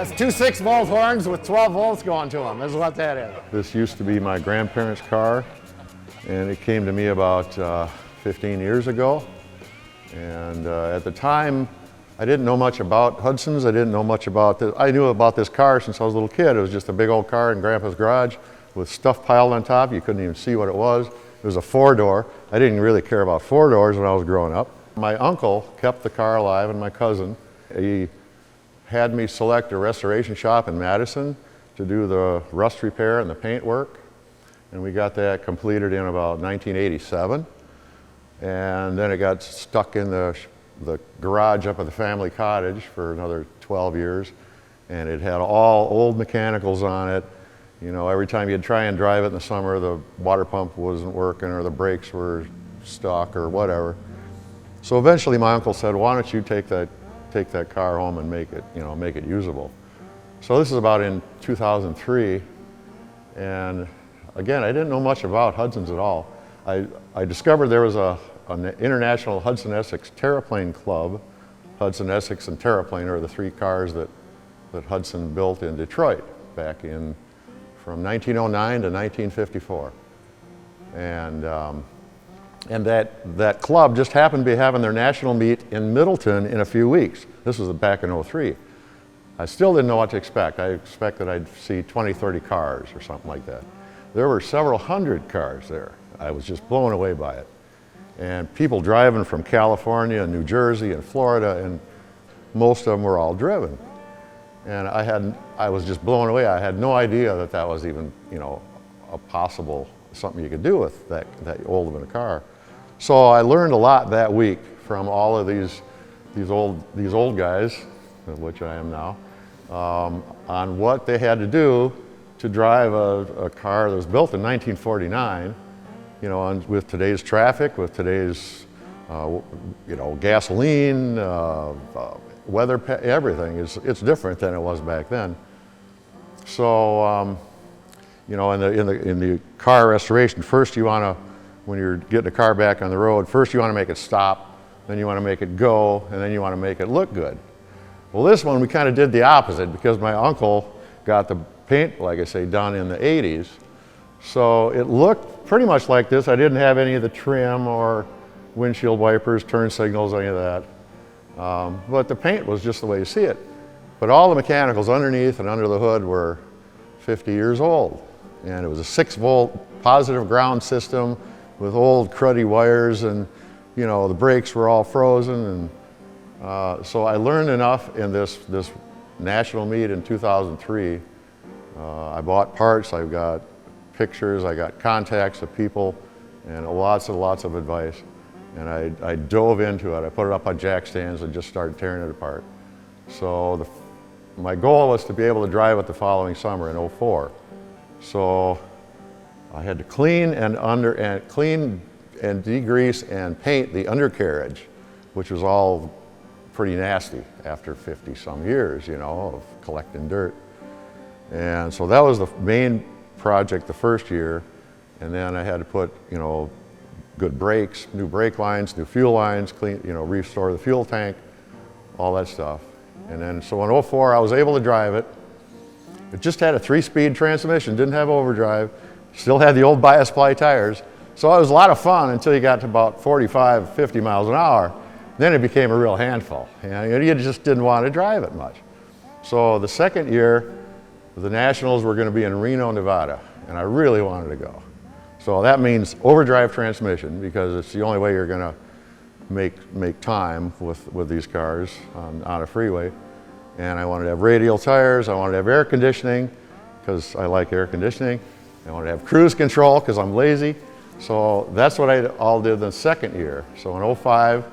That's two 6-volt horns with 12 volts going to them, is what that is. This used to be my grandparents' car, and it came to me about 15 years ago. And at the time, I didn't know much about Hudsons. I didn't know much about this. I knew about this car since I was a little kid. It was just a big old car in Grandpa's garage with stuff piled on top. You couldn't even see what it was. It was a 4-door. I didn't really care about 4 doors when I was growing up. My uncle kept the car alive, and my cousin. He had me select a restoration shop in Madison to do the rust repair and the paint work. And we got that completed in about 1987. And then it got stuck in the garage up at the family cottage for another 12 years. And it had all old mechanicals on it. You know, every time you'd try and drive it in the summer, the water pump wasn't working or the brakes were stuck or whatever. So eventually my uncle said, why don't you take that car home and make it usable. So this is about in 2003. And again, I didn't know much about Hudsons at all. I discovered there was an international Hudson-Essex Terraplane Club. Hudson, Essex, and Terraplane are the 3 cars that Hudson built in Detroit back from 1909 to 1954. And that club just happened to be having their national meet in Middleton in a few weeks. This was back in '03. I still didn't know what to expect. I expected I'd see 20, 30 cars or something like that. There were several hundred cars there. I was just blown away by it. And people driving from California and New Jersey and Florida, and most of them were all driven. And I was just blown away. I had no idea that was even, a possible something you could do with that old of a car. So I learned a lot that week from all of these old guys, of which I am now, on what they had to do to drive a car that was built in 1949, and with today's traffic, with today's, gasoline, weather, everything. It's different than it was back then. So, in the car restoration, first you want to, when you're getting a car back on the road, first you want to make it stop, then you want to make it go, and then you want to make it look good. Well, this one we kind of did the opposite because my uncle got the paint, like I say, done in the 80s. So it looked pretty much like this. I didn't have any of the trim or windshield wipers, turn signals, any of that. But the paint was just the way you see it. But all the mechanicals underneath and under the hood were 50 years old. And it was a 6-volt positive ground system with old cruddy wires, and the brakes were all frozen. And so I learned enough in this national meet in 2003. I bought parts, I got pictures, I got contacts of people, and lots of advice. And I dove into it. I put it up on jack stands and just started tearing it apart. So my goal was to be able to drive it the following summer in '04. So I had to clean and degrease and paint the undercarriage, which was all pretty nasty after 50 some years, of collecting dirt. And so that was the main project the first year. And then I had to put, good brakes, new brake lines, new fuel lines, clean, restore the fuel tank, all that stuff. And then, so in '04, I was able to drive it. It just had a 3-speed transmission, didn't have overdrive, still had the old bias ply tires. So it was a lot of fun until you got to about 45, 50 miles an hour. Then it became a real handful. You just didn't want to drive it much. So the second year, the Nationals were going to be in Reno, Nevada, and I really wanted to go. So that means overdrive transmission, because it's the only way you're going to make time with these cars on a freeway. And I wanted to have radial tires, I wanted to have air conditioning, because I like air conditioning. I wanted to have cruise control, because I'm lazy. So that's what I all did the second year. So in '05,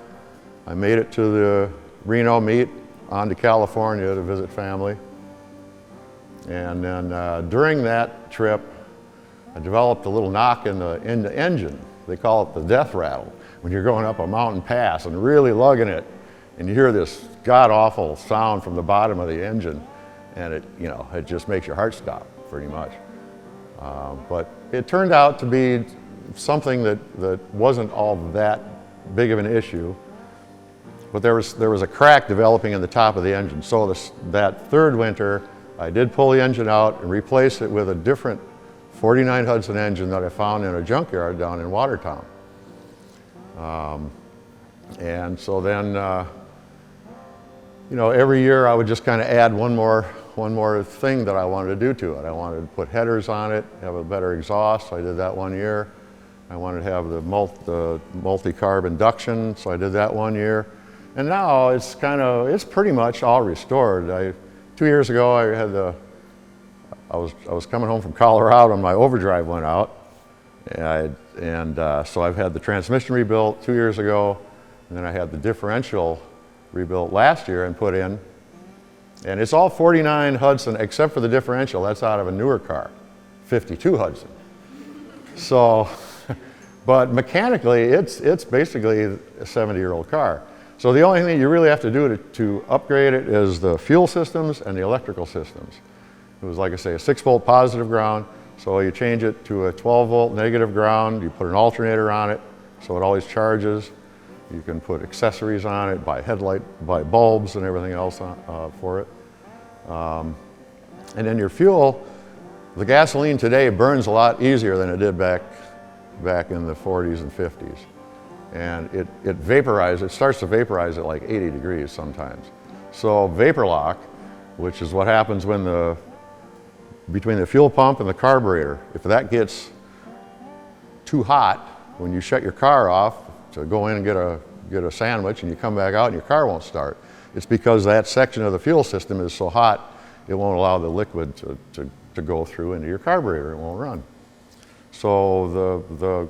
I made it to the Reno meet, on to California to visit family. And then during that trip, I developed a little knock in the engine. They call it the death rattle. When you're going up a mountain pass and really lugging it, and you hear this god-awful sound from the bottom of the engine, and it just makes your heart stop, pretty much. But it turned out to be something that wasn't all that big of an issue. but there was a crack developing in the top of the engine. So that third winter, I did pull the engine out and replace it with a different 49 Hudson engine that I found in a junkyard down in Watertown. And so then, every year I would just kind of add one more thing that I wanted to do to it. I wanted to put headers on it, have a better exhaust, so I did that one year. I wanted to have the multi-carb induction, so I did that one year. And now it's pretty much all restored. 2 years ago I was coming home from Colorado and my overdrive went out. So I've had the transmission rebuilt 2 years ago, and then I had the differential rebuilt last year and put in. And it's all 49 Hudson except for the differential. That's out of a newer car, 52 Hudson. So, but mechanically, it's basically a 70-year-old car. So the only thing you really have to do to upgrade it is the fuel systems and the electrical systems. It was, like I say, a 6-volt positive ground. So you change it to a 12-volt negative ground. You put an alternator on it, so it always charges. You can put accessories on it, buy bulbs and everything else for it. And then your fuel, the gasoline today burns a lot easier than it did back in the 40s and 50s. And it starts to vaporize at like 80 degrees sometimes. So vapor lock, which is what happens between the fuel pump and the carburetor, if that gets too hot, when you shut your car off to go in and get a sandwich and you come back out and your car won't start, it's because that section of the fuel system is so hot it won't allow the liquid to go through into your carburetor. It won't run. So the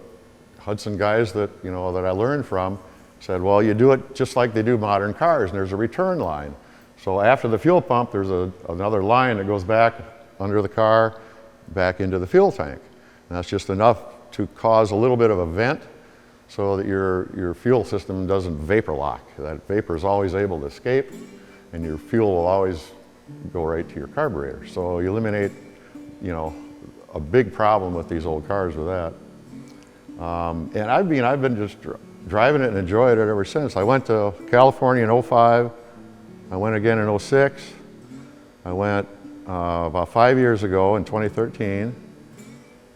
Hudson guys that I learned from said, well, you do it just like they do modern cars, and there's a return line. So after the fuel pump, there's another line that goes back under the car, back into the fuel tank. And that's just enough to cause a little bit of a vent so that your fuel system doesn't vapor lock. That vapor is always able to escape, and your fuel will always go right to your carburetor. So you eliminate, a big problem with these old cars with that. And I've been just driving it and enjoyed it ever since. I went to California in 2005. I went again in 2006. I went about 5 years ago in 2013.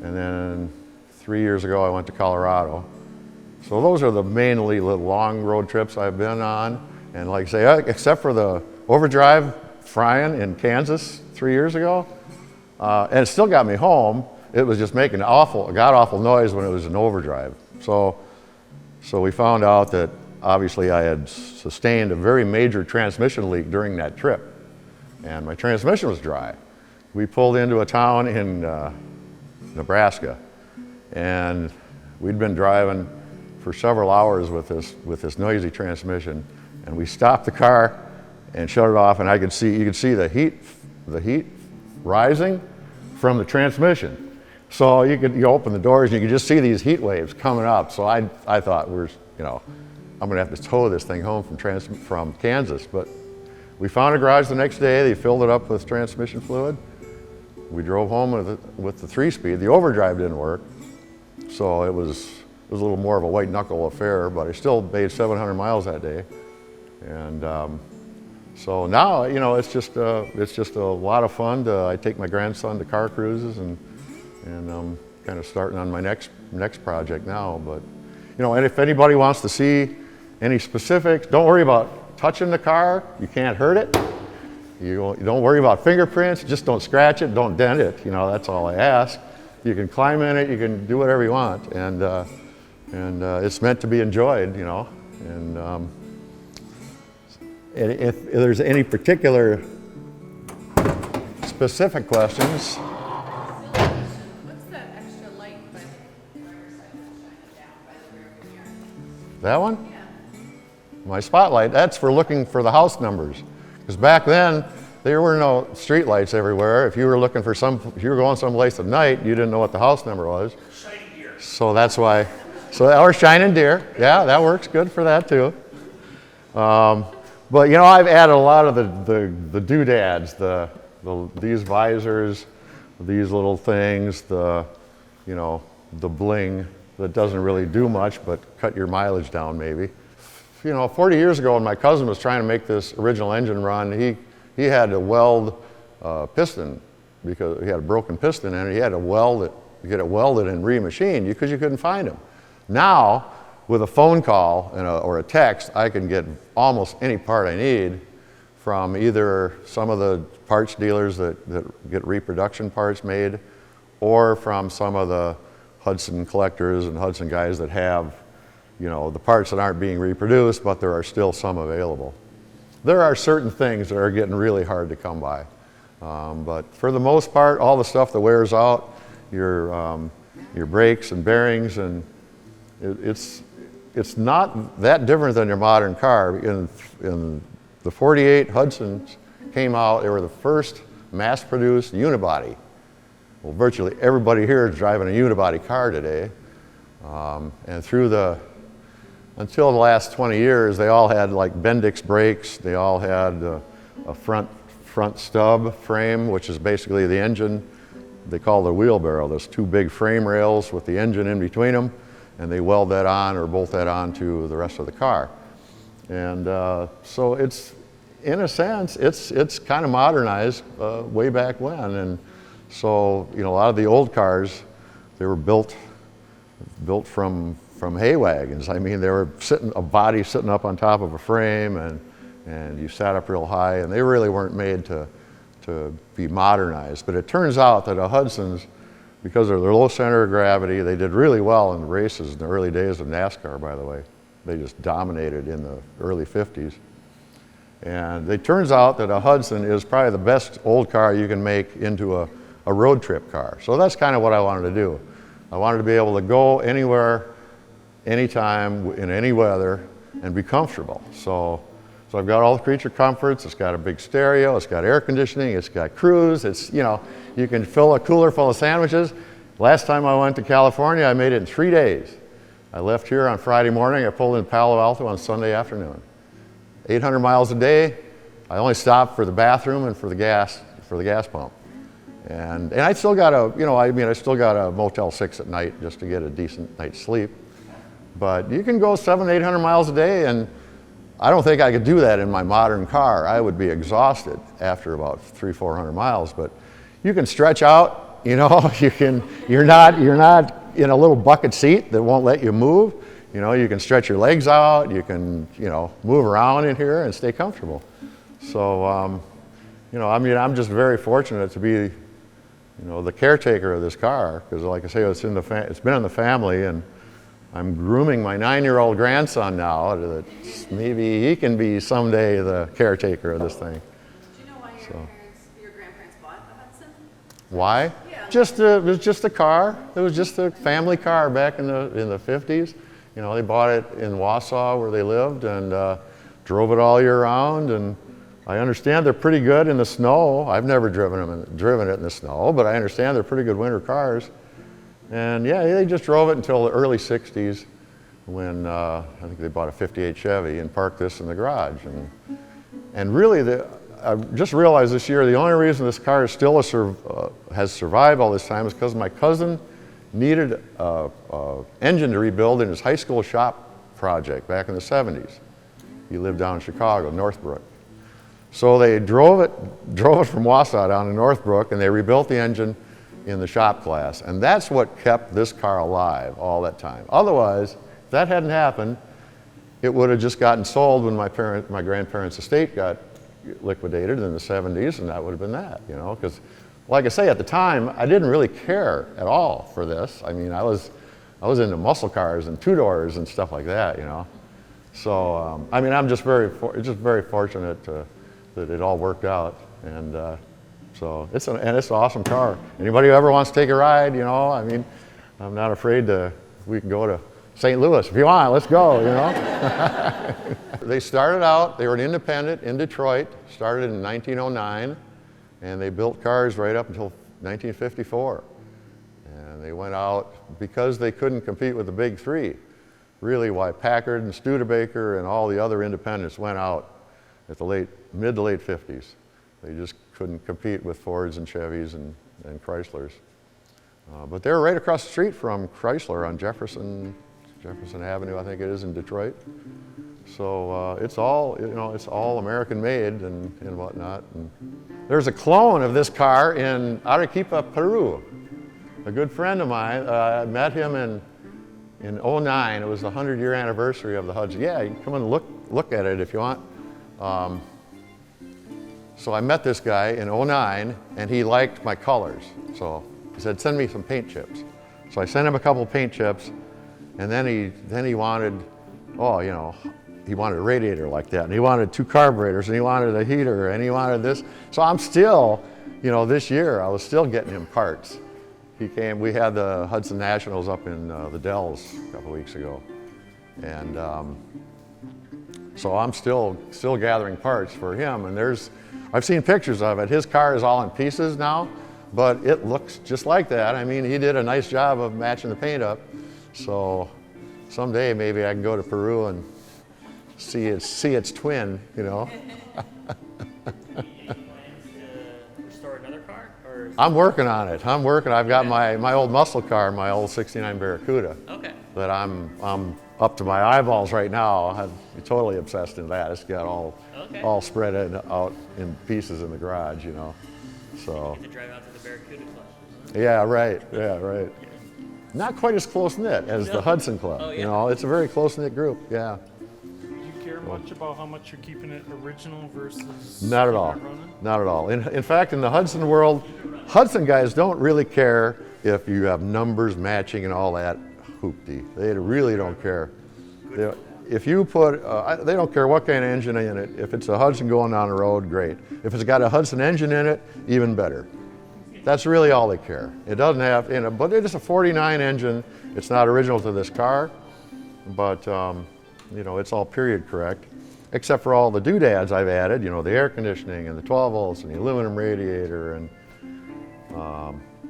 And then 3 years ago I went to Colorado. So those are the mainly long road trips I've been on. And like I say, except for the overdrive frying in Kansas 3 years ago, and it still got me home. It was just making a god-awful noise when it was in overdrive. So we found out that obviously I had sustained a very major transmission leak during that trip, and my transmission was dry. We pulled into a town in Nebraska, and we'd been driving for several hours with this noisy transmission, and we stopped the car and shut it off, and you could see the heat rising from the transmission. So you open the doors and you could just see these heat waves coming up. So I thought I'm gonna have to tow this thing home from Kansas. But we found a garage the next day. They filled it up with transmission fluid. We drove home with the 3-speed. The overdrive didn't work, so it was a little more of a white knuckle affair. But I still made 700 miles that day, and so now it's just a lot of fun. I take my grandson to car cruises, and I'm kind of starting on my next project now. But and if anybody wants to see any specifics, don't worry about touching the car. You can't hurt it. You don't worry about fingerprints. Just don't scratch it. Don't dent it. That's all I ask. You can climb in it. You can do whatever you want, and it's meant to be enjoyed. And if there's any particular specific questions. What's that extra light by the driver's side that's shining down by the rear mirror? That one? Yeah. My spotlight, that's for looking for the house numbers. Because back then, there were no street lights everywhere. If you were going someplace at night, you didn't know what the house number was. Shining deer. So that's why, or shining deer. Yeah, that works good for that too. But I've added a lot of the doodads, these visors, these little things, the bling that doesn't really do much but cut your mileage down maybe. 40 years ago when my cousin was trying to make this original engine run, he had to weld piston because he had a broken piston and he had to get it welded and remachined because you couldn't find them. Now, with a phone call or a text, I can get almost any part I need from either some of the parts dealers that get reproduction parts made, or from some of the Hudson collectors and Hudson guys that have, the parts that aren't being reproduced, but there are still some available. There are certain things that are getting really hard to come by. But for the most part, all the stuff that wears out, your brakes and bearings, and it's not that different than your modern car. In the 48 Hudsons came out, they were the first mass-produced unibody. Well, virtually everybody here is driving a unibody car today. And until the last 20 years, they all had like Bendix brakes. They all had a front stub frame, which is basically the engine. They call it a wheelbarrow. There's two big frame rails with the engine in between them, and they weld that on or bolt that on to the rest of the car. And so it's, in a sense, it's kind of modernized way back when. And so, a lot of the old cars, they were built from hay wagons. I mean, they were a body sitting up on top of a frame, and you sat up real high, and they really weren't made to be modernized. But it turns out that the Hudsons, because of their low center of gravity, they did really well in the races in the early days of NASCAR, by the way. They just dominated in the early 50s. And it turns out that a Hudson is probably the best old car you can make into a road trip car. So that's kind of what I wanted to do. I wanted to be able to go anywhere, anytime, in any weather, and be comfortable. So I've got all the creature comforts. It's got a big stereo. It's got air conditioning. It's got cruise. It's, you can fill a cooler full of sandwiches. Last time I went to California, I made it in 3 days. I left here on Friday morning. I pulled in Palo Alto on Sunday afternoon. 800 miles a day. I only stopped for the bathroom and for the gas pump. And I still got I still got a Motel 6 at night just to get a decent night's sleep. But you can go 700, 800 miles a day, and I don't think I could do that in my modern car. I would be exhausted after about 300, 400 miles. But you can stretch out. You're not in a little bucket seat that won't let you move. You can stretch your legs out. You can move around in here and stay comfortable. So I'm just very fortunate to be the caretaker of this car, because like I say, it's been in the family, and I'm grooming my 9-year-old grandson now that maybe he can be someday the caretaker of this thing. Do you know why your grandparents bought the Hudson? Why? Yeah. It was just a car. It was just a family car back in the 50s. They bought it in Wausau where they lived, and drove it all year round. And I understand they're pretty good in the snow. I've never driven it in the snow, but I understand they're pretty good winter cars. And yeah, they just drove it until the early 60s when I think they bought a 58 Chevy and parked this in the garage. And really, I just realized this year the only reason this car is still has survived all this time is because my cousin needed an engine to rebuild in his high school shop project back in the 70s. He lived down in Chicago, Northbrook. So they drove it from Wausau down to Northbrook, and they rebuilt the engine in the shop class. And that's what kept this car alive all that time. Otherwise, if that hadn't happened, it would have just gotten sold when my grandparents' estate got liquidated in the 70s, and that would have been that, because like I say, at the time, I didn't really care at all for this. I mean, I was into muscle cars and two-doors and stuff like that, So, I'm just very fortunate that it all worked out. And so it's an awesome car. Anybody who ever wants to take a ride, I'm not afraid we can go to St. Louis if you want, let's go, They started out, they were an independent in Detroit, started in 1909, and they built cars right up until 1954. And they went out because they couldn't compete with the big three. Really why Packard and Studebaker and all the other independents went out at the mid to late 50s. They just couldn't compete with Fords and Chevys and Chryslers. But they were right across the street from Chrysler on Jefferson Avenue, I think it is, in Detroit. So it's all, you know, it's all American made and whatnot. And there's a clone of this car in Arequipa, Peru. A good friend of mine, I met him in '09. It was the 100-year anniversary of the Hudson. Yeah, you can come and look at it if you want. So I met this guy in '09, and he liked my colors. So he said, send me some paint chips. So I sent him a couple paint chips, and then he wanted, oh, you know, he wanted a radiator like that, and he wanted 2 carburetors, and he wanted a heater, and he wanted this. So I'm still, you know, this year I was still getting him parts. He came, we had the Hudson Nationals up in the Dells a couple weeks ago. And so I'm still gathering parts for him. And I've seen pictures of it. His car is all in pieces now, but it looks just like that. I mean, he did a nice job of matching the paint up. So someday maybe I can go to Peru and see its twin, you know. Restore another car? Or I'm working on it. I've got my old muscle car, my old '69 Barracuda. Okay. That I'm up to my eyeballs right now. I'm totally obsessed in that. It's got all spread out in pieces in the garage, you know. So. You get to drive out to the Barracuda Club. Yeah, right. Yeah, right. Not quite as close knit as the Hudson Club. Oh, yeah. You know, it's a very close knit group. Yeah. Do you care much about how much you're keeping it original versus Not at all. running? Not at all. In fact, in the Hudson world, Hudson guys don't really care if you have numbers matching and all that hoopty. They really don't care. If you put, they don't care what kind of engine in it. If it's a Hudson going down the road, great. If it's got a Hudson engine in it, even better. That's really all they care. It doesn't have, but it is a '49 engine. It's not original to this car, but you know, it's all period correct, except for all the doodads I've added. You know, the air conditioning and the 12 volts and the aluminum radiator, and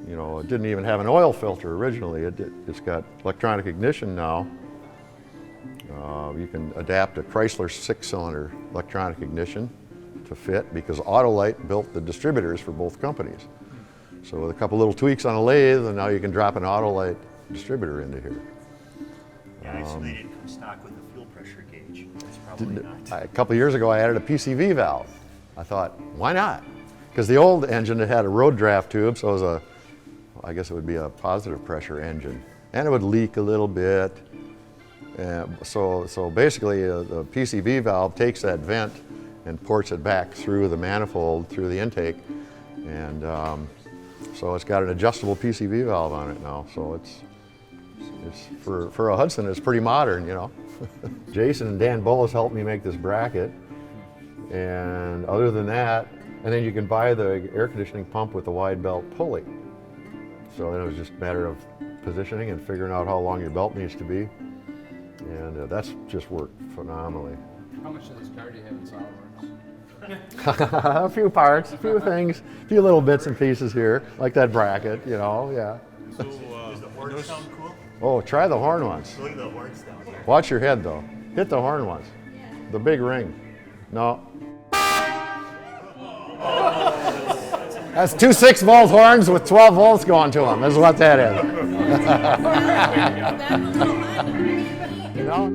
you know, it didn't even have an oil filter originally. It's got electronic ignition now. You can adapt a Chrysler 6-cylinder electronic ignition to fit, because Autolite built the distributors for both companies. So with a couple little tweaks on a lathe, and now you can drop an Autolite distributor into here. Yeah, so they didn't come stock with the fuel pressure gauge. That's probably not. A couple of years ago, I added a PCV valve. I thought, why not? Because the old engine, it had a road draft tube, so it was I guess it would be a positive pressure engine. And it would leak a little bit. So basically, the PCV valve takes that vent and ports it back through the manifold, through the intake. And so it's got an adjustable PCV valve on it now. So it's for a Hudson, it's pretty modern, you know. Jason and Dan Bullis helped me make this bracket. And other than that, and then you can buy the air conditioning pump with the wide belt pulley. So then it was just a matter of positioning and figuring out how long your belt needs to be. And that's just worked phenomenally. How much of this car do you have in SolidWorks? A few parts, a few things, a few little bits and pieces here, like that bracket, you know, yeah. So, does the horn sound cool? Oh, try the horn once. Look at the horns down here. Watch your head though. Hit the horn once. The big ring. No. That's 2 6-volt horns with 12 volts going to them. Is what that is. You know?